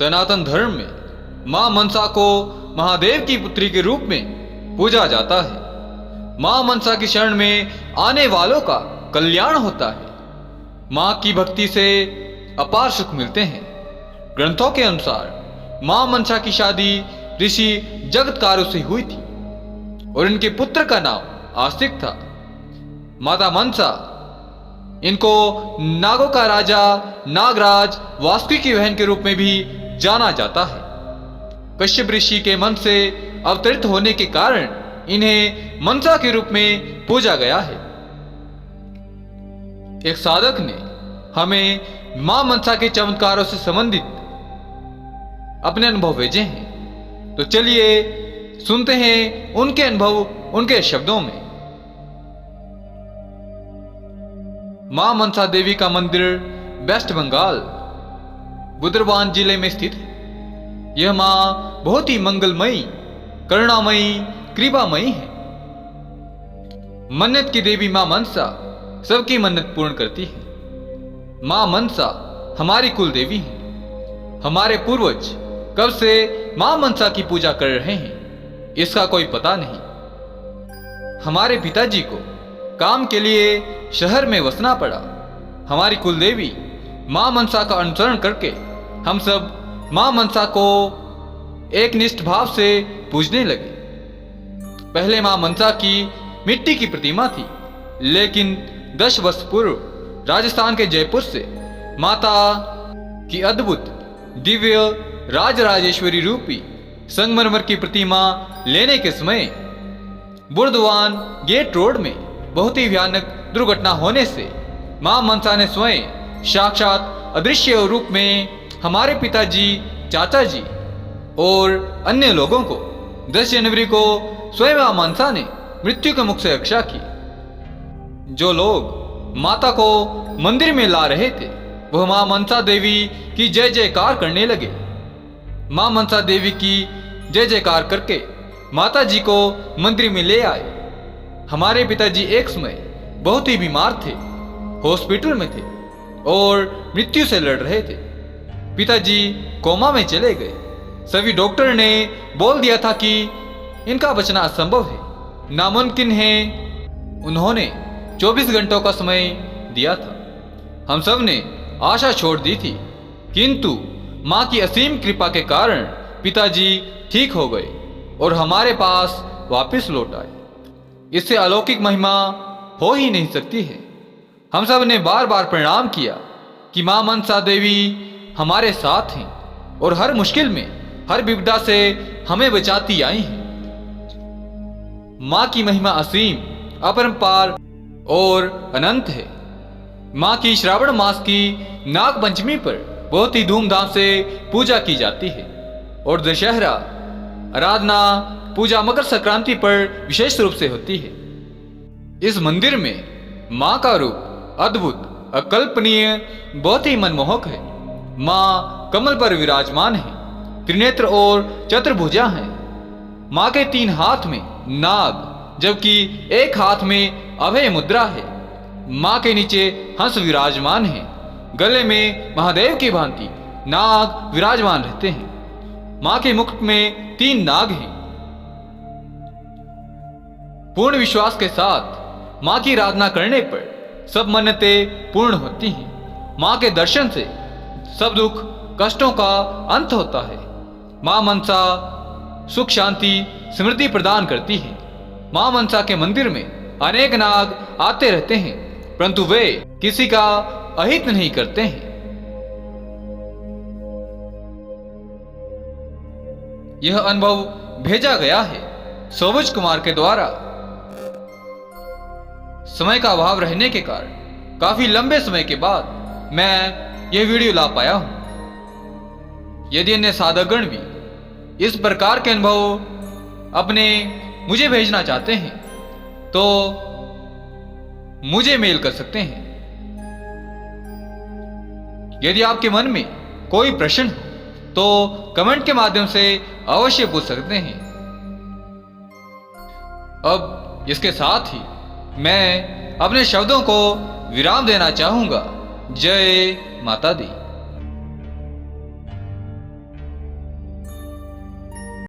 सनातन धर्म में मां मनसा को महादेव की पुत्री के रूप में पूजा जाता है। मां मनसा की शरण में आने वालों का कल्याण होता है। मां की भक्ति से अपार सुख मिलते हैं। ग्रंथों के अनुसार मां मनसा की शादी ऋषि जगतकारु से हुई थी और इनके पुत्र का नाम आस्तिक था। माता मनसा इनको नागों का राजा नागराज वासुकी की बहन के रूप में भी जाना जाता है। कश्यप ऋषि के मन से अवतरित होने के कारण इन्हें मनसा के रूप में पूजा गया है। एक साधक ने हमें मां मनसा के चमत्कारों से संबंधित अपने अनुभव भेजे हैं, तो चलिए सुनते हैं उनके अनुभव उनके शब्दों में। मां मनसा देवी का मंदिर वेस्ट बंगाल बुदरवान जिले में स्थित है। यह मां बहुत ही मंगलमयी, करुणामयी, कृपामयी है। मन्नत की देवी मां मनसा सबकी मन्नत पूर्ण करती है। मां मनसा हमारी कुल देवी है। हमारे पूर्वज कब से मां मनसा की पूजा कर रहे हैं इसका कोई पता नहीं। हमारे पिताजी को काम के लिए शहर में वसना पड़ा। हमारी कुल देवी मां मनसा का अनुसरण करके हम सब मां मनसा को एक निष्ठ भाव से पूजने लगे। पहले मां मनसा की मिट्टी की प्रतिमा थी, लेकिन 10 वर्ष पूर्व राजस्थान के जयपुर से माता की अद्भुत दिव्य राजराजेश्वरी रूपी संगमरमर की प्रतिमा लेने के समय बुर्दवान गेट रोड में बहुत ही भयानक दुर्घटना होने से मां मनसा ने स्वयं साक्षात अदृश्य रूप में हमारे पिताजी, चाचा जी और अन्य लोगों को 10 जनवरी को स्वयं मां मनसा ने मृत्यु के मुख से रक्षा की। जो लोग माता को मंदिर में ला रहे थे वह मां मनसा देवी की जय जयकार करने लगे। मां मनसा देवी की जय जयकार करके माता जी को मंदिर में ले आए। हमारे पिताजी एक समय बहुत ही बीमार थे, हॉस्पिटल में थे और मृत्यु से लड़ रहे थे। पिताजी कोमा में चले गए। सभी डॉक्टर ने बोल दिया था कि इनका बचना असंभव है, नामुमकिन है। उन्होंने 24 घंटों का समय दिया था। हम सब ने आशा छोड़ दी थी, किंतु मां की असीम कृपा के कारण पिताजी ठीक हो गए और हमारे पास वापस लौट आए। इससे अलौकिक महिमा हो ही नहीं सकती है। हम सब ने बार बार प्रणाम किया कि मां मनसा देवी हमारे साथ हैं और हर मुश्किल में, हर विपदा से हमें बचाती आई हैं। मां की महिमा असीम, अपरंपार और अनंत है। मां की श्रावण मास की नाग पंचमी पर बहुत ही धूमधाम से पूजा की जाती है और दशहरा, आराधना, पूजा मकर संक्रांति पर विशेष रूप से होती है। इस मंदिर में मां का रूप अद्भुत, अकल्पनीय, बहुत ही मनमोहक है। मां कमल पर विराजमान है, त्रिनेत्र और चतुर्भुजा है। मां के 3 हाथ में नाग, जबकि एक हाथ में अभय मुद्रा है। मां के नीचे हंस विराजमान है। गले में महादेव की भांति नाग विराजमान रहते हैं। मां के मुकुट में 3 नाग हैं। पूर्ण विश्वास के साथ मां की आराधना करने पर सब मन्नतें पूर्ण होती हैं। मां के दर्शन से सब दुख कष्टों का अंत होता है। मां मनसा सुख, शांति, समृद्धि प्रदान करती है। मां मनसा के मंदिर में अनेक नाग आते रहते हैं, परंतु वे किसी का अहित नहीं करते हैं। यह अनुभव भेजा गया है सोबुज कुमार के द्वारा। समय का अभाव रहने के कारण काफी लंबे समय के बाद मैं यह वीडियो ला पाया हूं। यदि अन्य साधकगण भी इस प्रकार के अनुभव अपने मुझे भेजना चाहते हैं तो मुझे मेल कर सकते हैं। यदि आपके मन में कोई प्रश्न हो तो कमेंट के माध्यम से अवश्य पूछ सकते हैं। अब इसके साथ ही मैं अपने शब्दों को विराम देना चाहूंगा। जय माता दी।